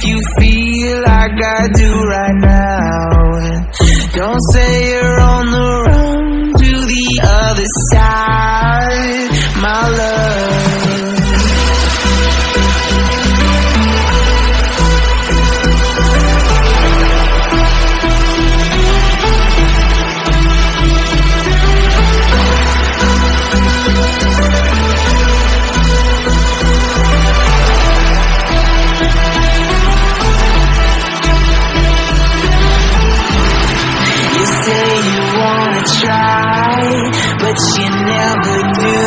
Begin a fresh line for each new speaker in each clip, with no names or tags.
if you feel like I do right now. Don't say you're on the run to the other side, my love. But you never do.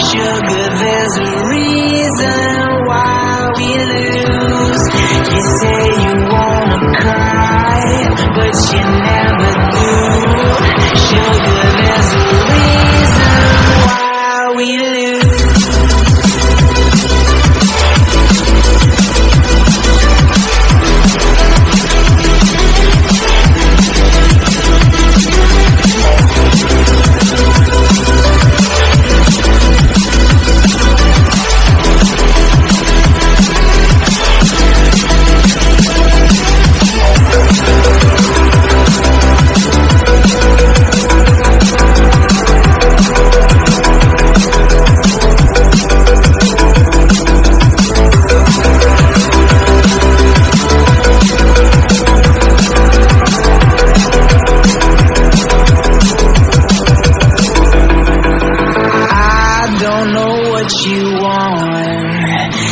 Sugar, there's a reason why we lose. You say you wanna cry, but you never do. Sugar, there's a reason why we lose.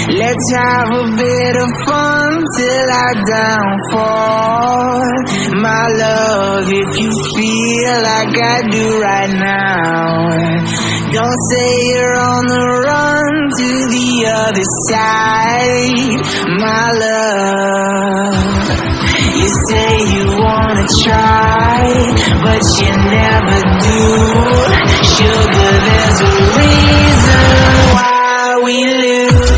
Let's have a bit of fun till I downfall, my love, if you feel like I do right now. Don't say you're on the run to the other side, my love. You say you wanna try, but you never do. Sugar, there's a reason why we lose.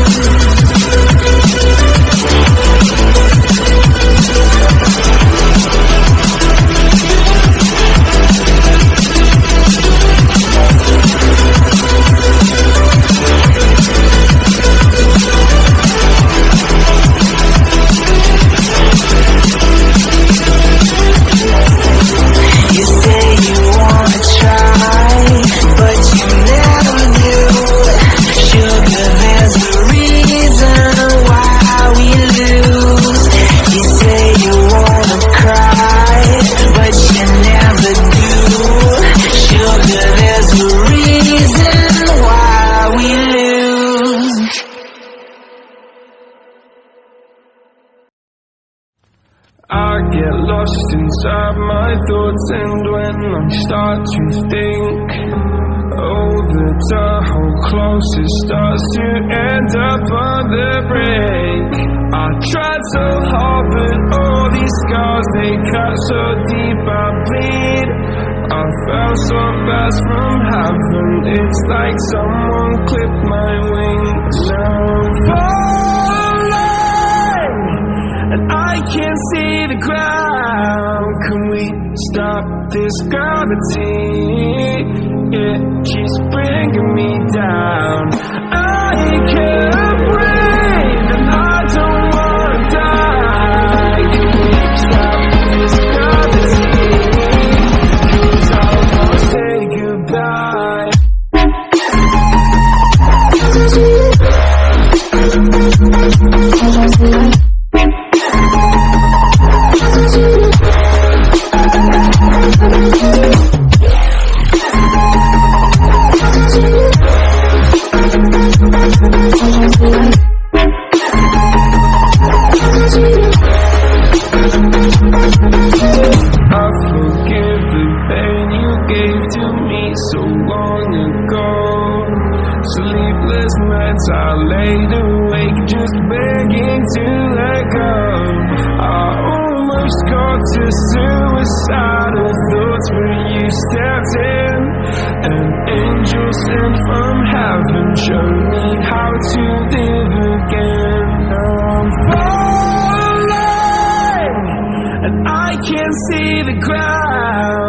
I get lost inside my thoughts, and when I start to think, oh, the whole close, it starts to end up on the break. I tried so hard, but all these scars, they cut so deep, I bleed. I fell so fast from heaven, it's like someone clipped my wings. Now I'm falling, and I can't see the ground. Can we stop this gravity? It keeps bringing me down. I can't breathe, and I don't wanna die. Can we stop this gravity? 'Cause I wanna say goodbye. Sleepless nights, I laid awake just begging to let go. I almost got to suicidal thoughts, but you stepped in. An angel sent from heaven showed me how to live again. Now I'm falling, and I can't see the ground.